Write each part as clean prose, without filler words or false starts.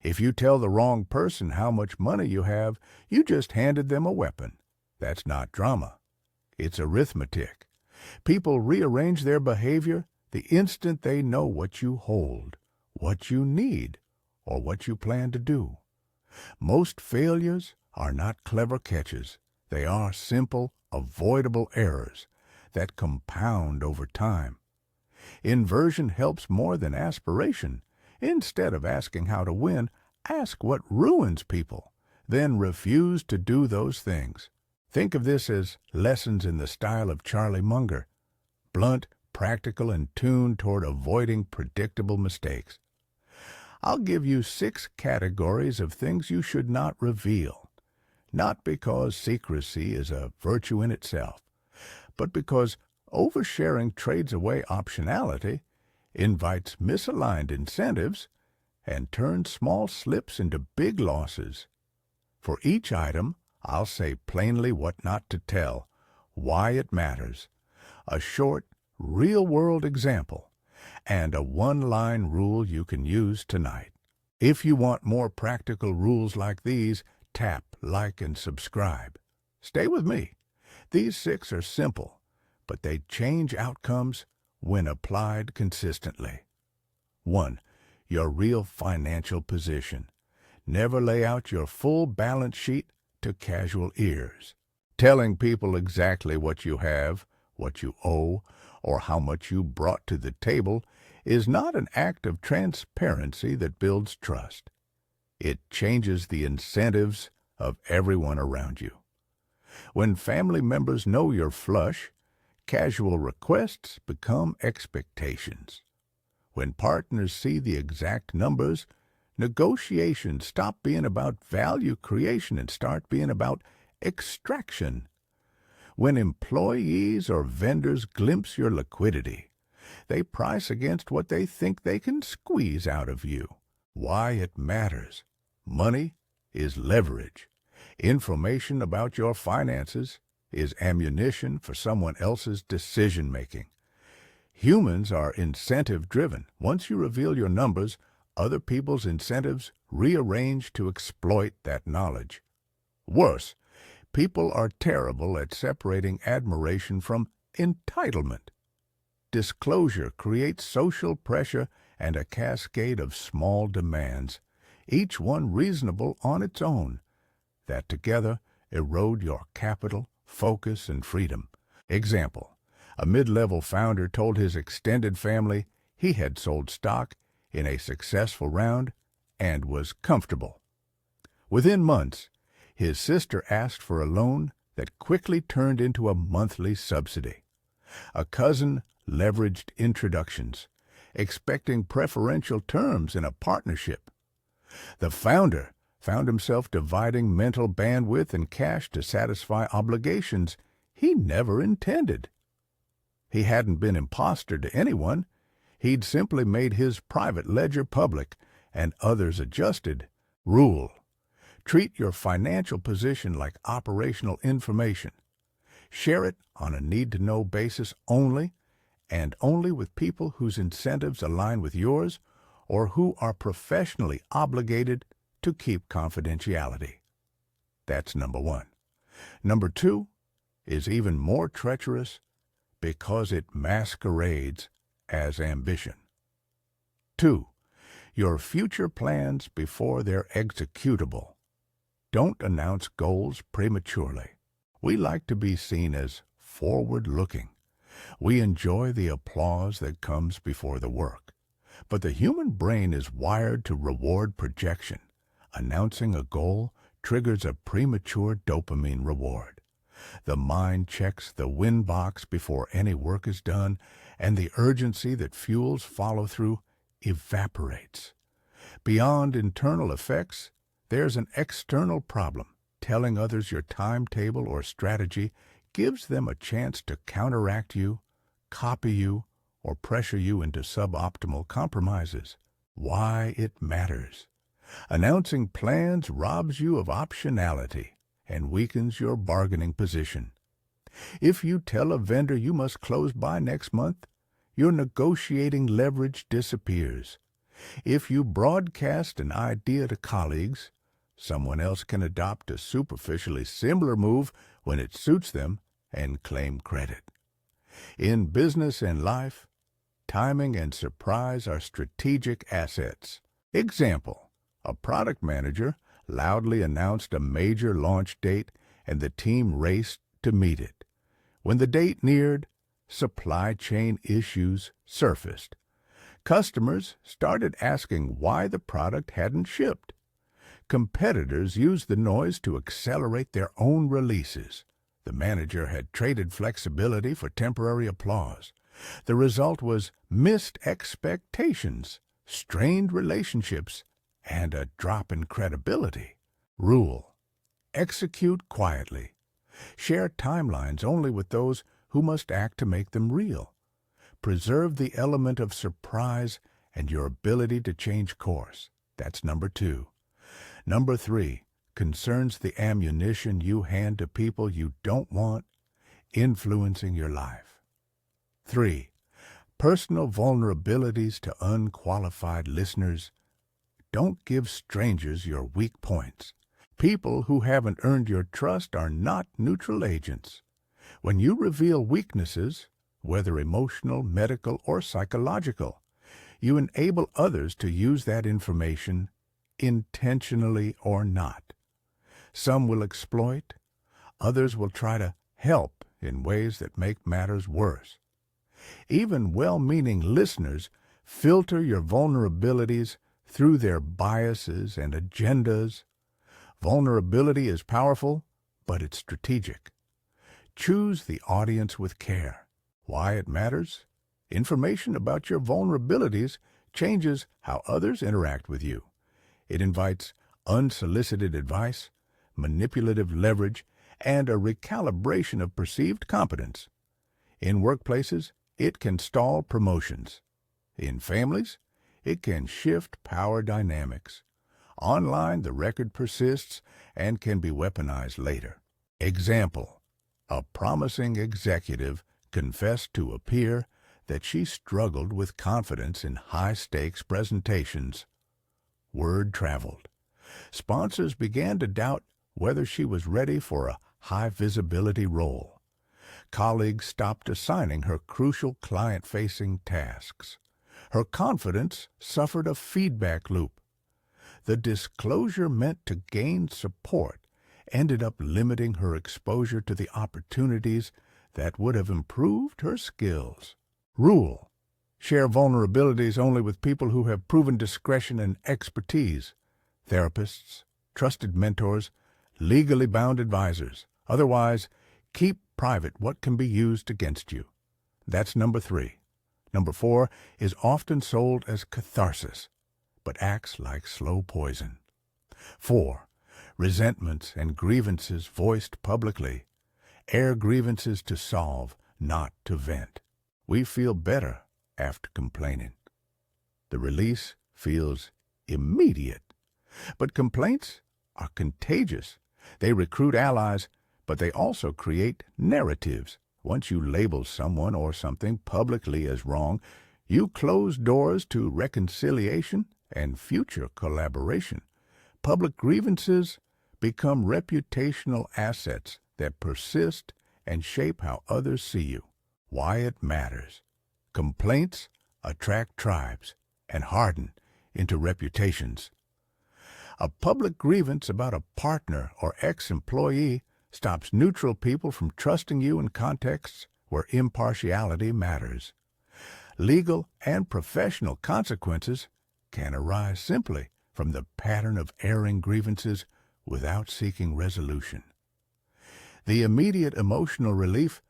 If you tell the wrong person how much money you have, you just handed them a weapon. That's not drama. It's arithmetic. People rearrange their behavior the instant they know what you hold, what you need, or what you plan to do. Most failures are not clever catches. They are simple, avoidable errors that compound over time. Inversion helps more than aspiration. Instead of asking how to win, ask what ruins people, then refuse to do those things. Think of this as lessons in the style of Charlie Munger, blunt, practical, and tuned toward avoiding predictable mistakes. I'll give you 6 categories of things you should not reveal, not because secrecy is a virtue in itself, but because oversharing trades away optionality, invites misaligned incentives, and turns small slips into big losses. For each item, I'll say plainly what not to tell, why it matters, a short, real-world example, and a one-line rule you can use tonight. If you want more practical rules like these, tap like and subscribe. Stay with me. These 6 are simple, but they change outcomes when applied consistently. 1. Your real financial position. Never lay out your full balance sheet to casual ears. Telling people exactly what you have, what you owe, or how much you brought to the table is not an act of transparency that builds trust. It changes the incentives of everyone around you. When family members know you're flush, casual requests become expectations. When partners see the exact numbers, negotiations stop being about value creation and start being about extraction. When employees or vendors glimpse your liquidity, they price against what they think they can squeeze out of you. Why it matters. Money is leverage. Information about your finances is ammunition for someone else's decision-making. Humans are incentive-driven. Once you reveal your numbers, other people's incentives rearrange to exploit that knowledge. Worse, people are terrible at separating admiration from entitlement. Disclosure creates social pressure and a cascade of small demands, each one reasonable on its own, that together erode your capital, focus, and freedom. Example, a mid-level founder told his extended family he had sold stock in a successful round and was comfortable. Within months, his sister asked for a loan that quickly turned into a monthly subsidy. A cousin leveraged introductions, expecting preferential terms in a partnership. The founder found himself dividing mental bandwidth and cash to satisfy obligations he never intended. He hadn't been imposter to anyone. He'd simply made his private ledger public, and others adjusted. Rule: treat your financial position like operational information. Share it on a need-to-know basis only, and only with people whose incentives align with yours or who are professionally obligated to keep confidentiality. That's number 1. Number 2 is even more treacherous because it masquerades as ambition. 2. Your future plans before they're executable. Don't announce goals prematurely. We like to be seen as forward-looking. We enjoy the applause that comes before the work. But the human brain is wired to reward projection. Announcing a goal triggers a premature dopamine reward. The mind checks the win box before any work is done, and the urgency that fuels follow-through evaporates. Beyond internal effects, there's an external problem. Telling others your timetable or strategy gives them a chance to counteract you, copy you, or pressure you into suboptimal compromises. Why it matters. Announcing plans robs you of optionality and weakens your bargaining position. If you tell a vendor you must close by next month, your negotiating leverage disappears. If you broadcast an idea to colleagues, someone else can adopt a superficially similar move when it suits them and claim credit. In business and life, timing and surprise are strategic assets. Example, a product manager loudly announced a major launch date and the team raced to meet it. When the date neared, supply chain issues surfaced. Customers started asking why the product hadn't shipped. Competitors used the noise to accelerate their own releases. The manager had traded flexibility for temporary applause. The result was missed expectations, strained relationships, and a drop in credibility. Rule: execute quietly. Share timelines only with those who must act to make them real. Preserve the element of surprise and your ability to change course. That's number 2. Number 3 concerns the ammunition you hand to people you don't want influencing your life. 3. Personal vulnerabilities to unqualified listeners. Don't give strangers your weak points. People who haven't earned your trust are not neutral agents. When you reveal weaknesses, whether emotional, medical, or psychological, you enable others to use that information, intentionally or not. Some will exploit, others will try to help in ways that make matters worse. Even well-meaning listeners filter your vulnerabilities through their biases and agendas. Vulnerability is powerful, but it's strategic. Choose the audience with care. Why it matters? Information about your vulnerabilities changes how others interact with you. It invites unsolicited advice, manipulative leverage, and a recalibration of perceived competence. In workplaces, it can stall promotions. In families, it can shift power dynamics. Online, the record persists and can be weaponized later. Example: a promising executive confessed to a peer that she struggled with confidence in high-stakes presentations. Word traveled. Sponsors began to doubt whether she was ready for a high-visibility role. Colleagues stopped assigning her crucial client-facing tasks. Her confidence suffered a feedback loop. The disclosure meant to gain support ended up limiting her exposure to the opportunities that would have improved her skills. Rule: share vulnerabilities only with people who have proven discretion and expertise. Therapists, trusted mentors, legally bound advisors. Otherwise, keep private what can be used against you. That's number 3. Number 4 is often sold as catharsis, but acts like slow poison. 4. Resentments and grievances voiced publicly. Air grievances to solve, not to vent. We feel better after complaining. The release feels immediate. But complaints are contagious. They recruit allies, but they also create narratives. Once you label someone or something publicly as wrong, you close doors to reconciliation and future collaboration. Public grievances become reputational assets that persist and shape how others see you. Why it matters. Complaints attract tribes and harden into reputations. A public grievance about a partner or ex-employee stops neutral people from trusting you in contexts where impartiality matters. Legal and professional consequences can arise simply from the pattern of airing grievances without seeking resolution. The immediate emotional relief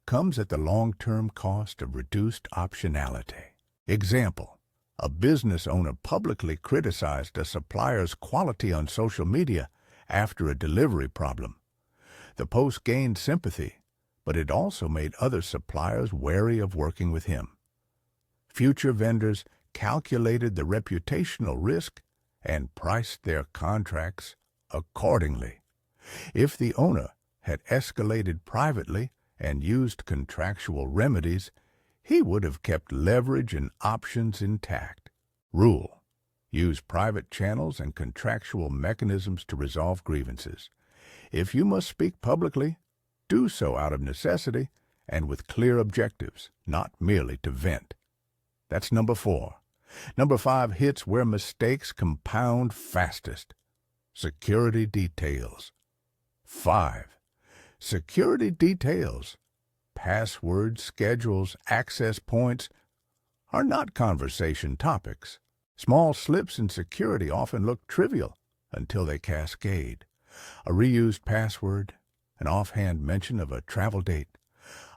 comes at the long-term cost of reduced optionality. Example: a business owner publicly criticized a supplier's quality on social media after a delivery problem. The post gained sympathy, but it also made other suppliers wary of working with him. Future vendors calculated the reputational risk and priced their contracts accordingly. If the owner had escalated privately and used contractual remedies, he would have kept leverage and options intact. Rule: Use private channels and contractual mechanisms to resolve grievances. If you must speak publicly, do so out of necessity and with clear objectives, not merely to vent. That's number 4. Number 5 hits where mistakes compound fastest. Security details. 5. Security details. Passwords, schedules, access points are not conversation topics. Small slips in security often look trivial until they cascade. A reused password, an offhand mention of a travel date,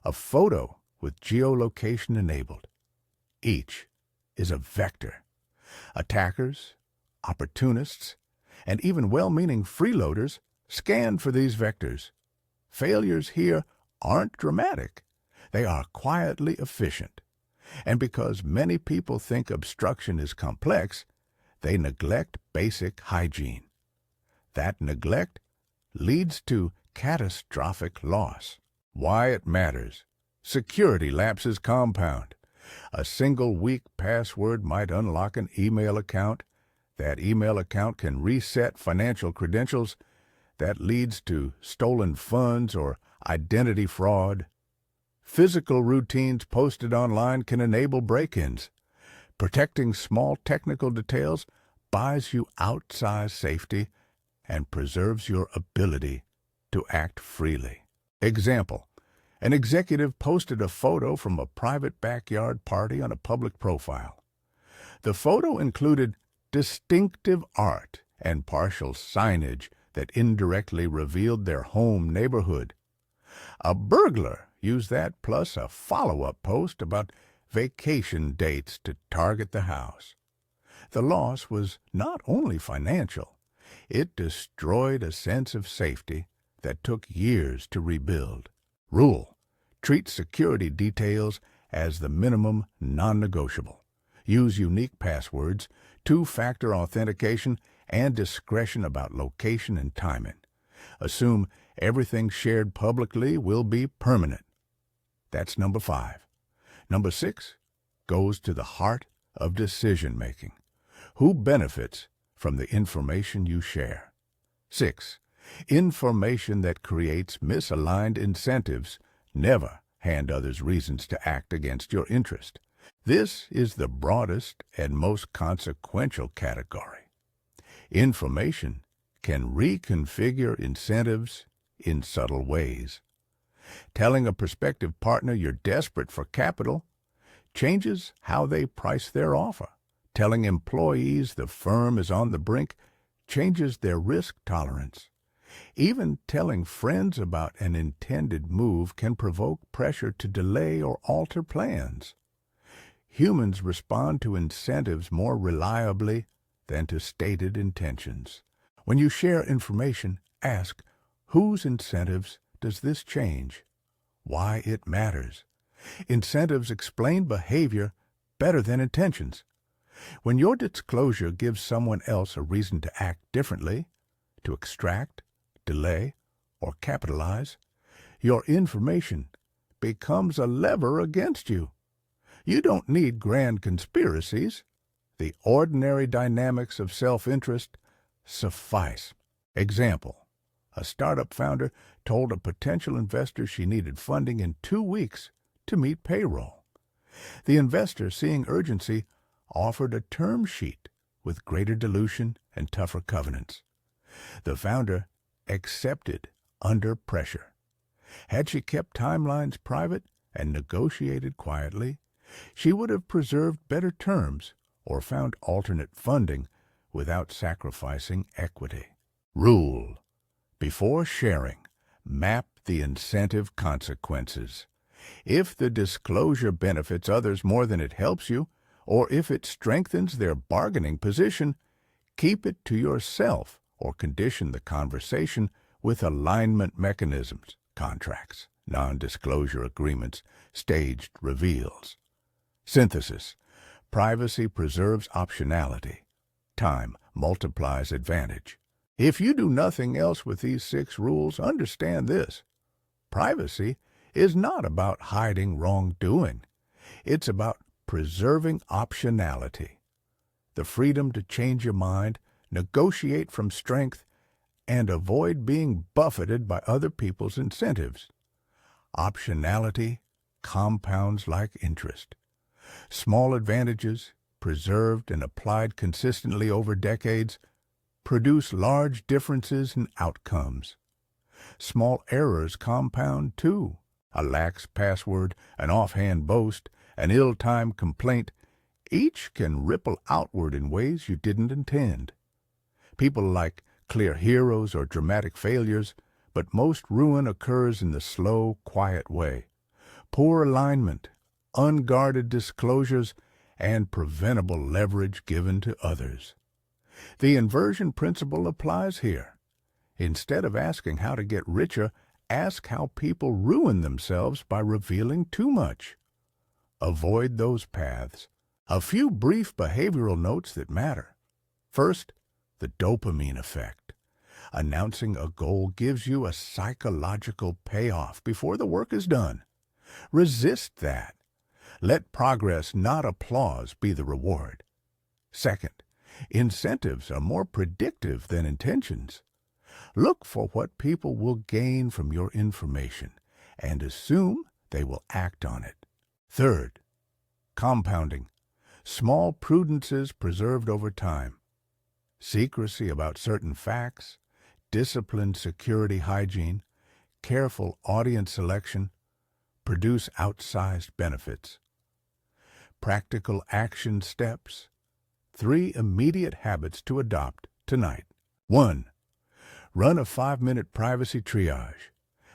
a photo with geolocation enabled. Each is a vector. Attackers, opportunists, and even well-meaning freeloaders scan for these vectors. Failures here aren't dramatic. They are quietly efficient. And because many people think obstruction is complex, they neglect basic hygiene. That neglect leads to catastrophic loss. Why it matters. Security lapses compound. A single weak password might unlock an email account. That email account can reset financial credentials. That leads to stolen funds or identity fraud. Physical routines posted online can enable break-ins. Protecting small technical details buys you outsized safety and preserves your ability to act freely. Example: an executive posted a photo from a private backyard party on a public profile. The photo included distinctive art and partial signage that indirectly revealed their home neighborhood. A burglar used that plus a follow-up post about vacation dates to target the house. The loss was not only financial, it destroyed a sense of safety that took years to rebuild. Rule: treat security details as the minimum non-negotiable. Use unique passwords, two-factor authentication, and discretion about location and timing. Assume everything shared publicly will be permanent. That's number 5. Number 6 goes to the heart of decision-making. Who benefits from the information you share? 6. Information that creates misaligned incentives. Never hand others reasons to act against your interest. This is the broadest and most consequential category. Information can reconfigure incentives in subtle ways. Telling a prospective partner you're desperate for capital changes how they price their offer. Telling employees the firm is on the brink changes their risk tolerance. Even telling friends about an intended move can provoke pressure to delay or alter plans. Humans respond to incentives more reliably than to stated intentions. When you share information, ask, whose incentives does this change? Why it matters. Incentives explain behavior better than intentions. When your disclosure gives someone else a reason to act differently, to extract, delay, or capitalize, your information becomes a lever against you. You don't need grand conspiracies. The ordinary dynamics of self-interest suffice. Example: a startup founder told a potential investor she needed funding in 2 weeks to meet payroll. The investor, seeing urgency, offered a term sheet with greater dilution and tougher covenants. The founder accepted under pressure. Had she kept timelines private and negotiated quietly, she would have preserved better terms or found alternate funding without sacrificing equity. Rule: before sharing, map the incentive consequences. If the disclosure benefits others more than it helps you, or if it strengthens their bargaining position, keep it to yourself or condition the conversation with alignment mechanisms, contracts, non-disclosure agreements, staged reveals. Synthesis: privacy preserves optionality. Time multiplies advantage. If you do nothing else with these 6 rules, understand this. Privacy is not about hiding wrongdoing. It's about preserving optionality. the freedom to change your mind, negotiate from strength, and avoid being buffeted by other people's incentives. Optionality compounds like interest. Small advantages, preserved and applied consistently over decades, produce large differences in outcomes. Small errors compound, too. A lax password, an offhand boast, an ill-timed complaint, each can ripple outward in ways you didn't intend. People like clear heroes or dramatic failures, but most ruin occurs in the slow, quiet way. Poor alignment, unguarded disclosures, and preventable leverage given to others. The inversion principle applies here. Instead of asking how to get richer, ask how people ruin themselves by revealing too much. Avoid those paths. A few brief behavioral notes that matter. First, the dopamine effect. Announcing a goal gives you a psychological payoff before the work is done. Resist that. Let progress, not applause, be the reward. Second, incentives are more predictive than intentions. Look for what people will gain from your information and assume they will act on it. Third, compounding. Small prudences preserved over time. Secrecy about certain facts, disciplined security hygiene, careful audience selection produce outsized benefits. Practical action steps. 3 immediate habits to adopt tonight. 1. Run a 5-minute privacy triage.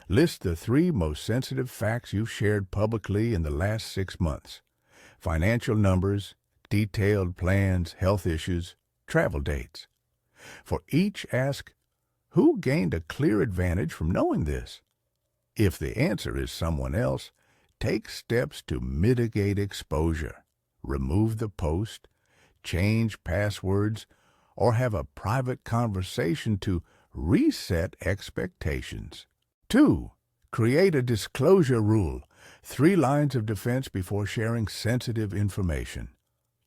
List the 3 most sensitive facts you've shared publicly in the last 6 months. Financial numbers, detailed plans, health issues, travel dates. For each, ask, who gained a clear advantage from knowing this? If the answer is someone else, take steps to mitigate exposure. Remove the post, change passwords, or have a private conversation to reset expectations. 2. Create a disclosure rule. 3 lines of defense before sharing sensitive information.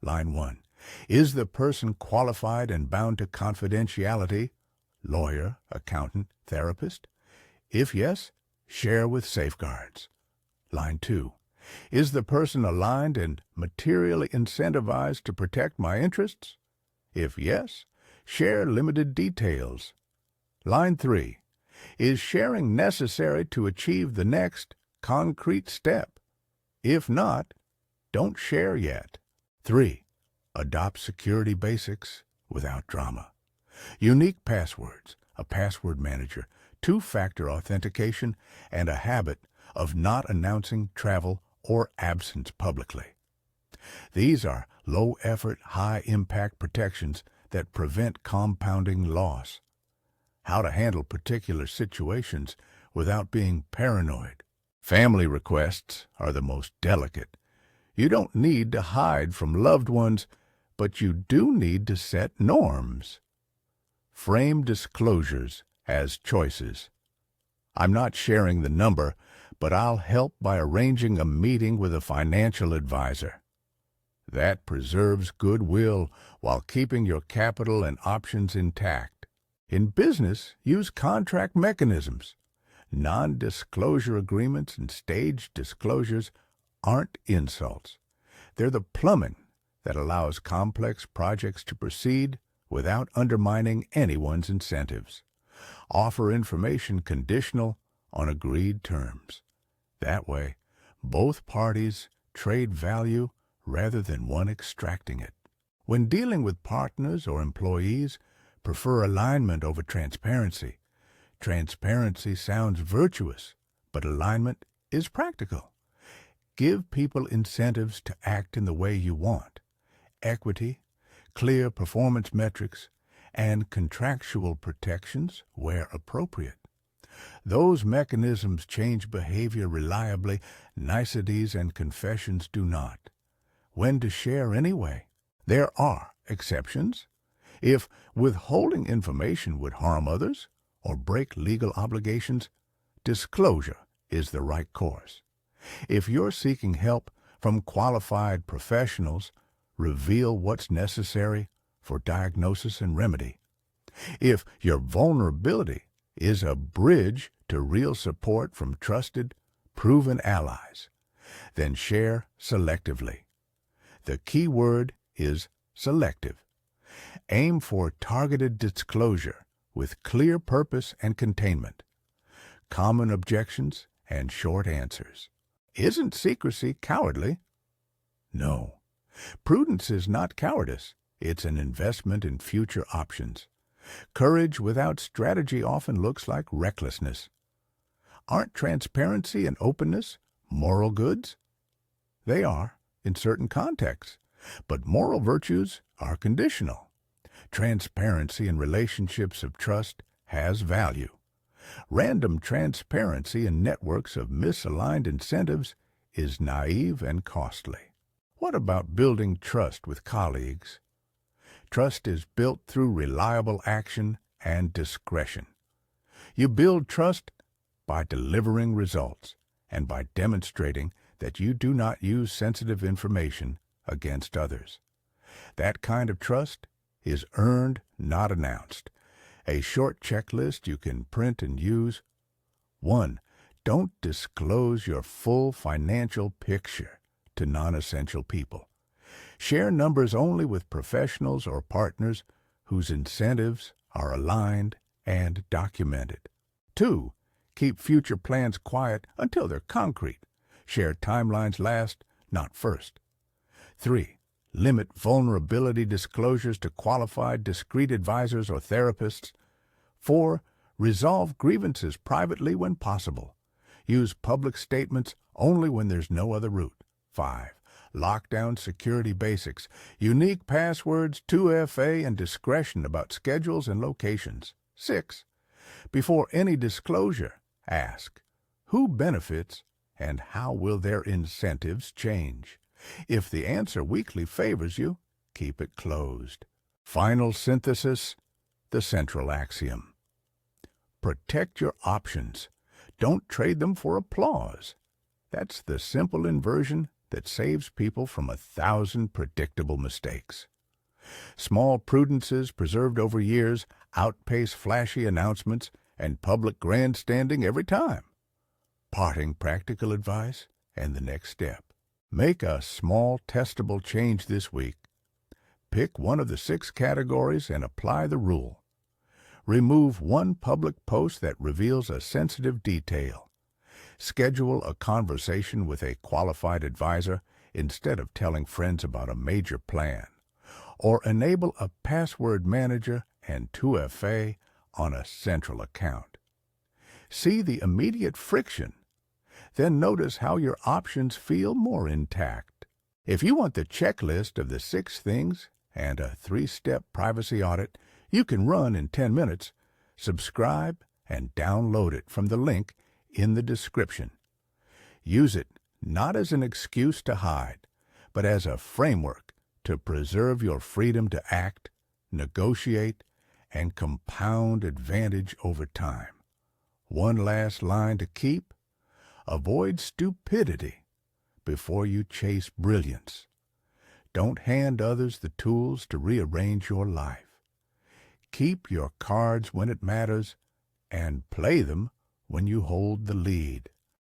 Line 1. Is the person qualified and bound to confidentiality? Lawyer, accountant, therapist? If yes, share with safeguards. Line 2. Is the person aligned and materially incentivized to protect my interests? If yes, share limited details. Line 3. Is sharing necessary to achieve the next concrete step? If not, don't share yet. 3. Adopt security basics without drama. Unique passwords, a password manager, 2-factor authentication, and a habit of not announcing travel or absence publicly. These are low-effort, high-impact protections that prevent compounding loss. How to handle particular situations without being paranoid. Family requests are the most delicate. You don't need to hide from loved ones, but you do need to set norms. Frame disclosures as choices. I'm not sharing the number, but I'll help by arranging a meeting with a financial advisor. That preserves goodwill while keeping your capital and options intact. In business, use contract mechanisms. Non-disclosure agreements and staged disclosures aren't insults. They're the plumbing that allows complex projects to proceed without undermining anyone's incentives. Offer information conditional on agreed terms. That way, both parties trade value rather than one extracting it. When dealing with partners or employees, prefer alignment over transparency. Transparency sounds virtuous, but alignment is practical. Give people incentives to act in the way you want. Equity, clear performance metrics, and contractual protections where appropriate. Those mechanisms change behavior reliably, niceties and confessions do not. When to share anyway? There are exceptions. If withholding information would harm others or break legal obligations, disclosure is the right course. If you're seeking help from qualified professionals, reveal what's necessary for diagnosis and remedy. If your vulnerability is a bridge to real support from trusted, proven allies, then share selectively. The key word is selective. Aim for targeted disclosure with clear purpose and containment. Common objections and short answers. Isn't secrecy cowardly? No. Prudence is not cowardice. It's an investment in future options. Courage without strategy often looks like recklessness. Aren't transparency and openness moral goods? They are, in certain contexts, but moral virtues are conditional. Transparency in relationships of trust has value. Random transparency in networks of misaligned incentives is naive and costly. What about building trust with colleagues? Trust is built through reliable action and discretion. You build trust by delivering results and by demonstrating that you do not use sensitive information against others. That kind of trust is earned, not announced. A short checklist you can print and use. 1. Don't disclose your full financial picture to non-essential people. Share numbers only with professionals or partners whose incentives are aligned and documented. 2. Keep future plans quiet until they're concrete. Share timelines last, not first. 3. Limit vulnerability disclosures to qualified, discreet advisors or therapists. 4. Resolve grievances privately when possible. Use public statements only when there's no other route. 5. Lock down security basics, unique passwords, 2FA, and discretion about schedules and locations. 6. Before any disclosure, ask, who benefits and how will their incentives change? If the answer weakly favors you, keep it closed. Final synthesis, the central axiom. Protect your options. Don't trade them for applause. That's the simple inversion that saves people from 1,000 predictable mistakes. Small prudences preserved over years outpace flashy announcements and public grandstanding every time. Parting practical advice and the next step. Make a small testable change this week. Pick one of the 6 categories and apply the rule. Remove one public post that reveals a sensitive detail. Schedule a conversation with a qualified advisor instead of telling friends about a major plan. Or enable a password manager and 2FA on a central account. See the immediate friction. Then notice how your options feel more intact. If you want the checklist of the 6 things and a 3-step privacy audit you can run in 10 minutes, subscribe and download it from the link in the description. Use it not as an excuse to hide, but as a framework to preserve your freedom to act, negotiate, and compound advantage over time. One last line to keep. Avoid stupidity before you chase brilliance. Don't hand others the tools to rearrange your life. Keep your cards when it matters and play them when you hold the lead.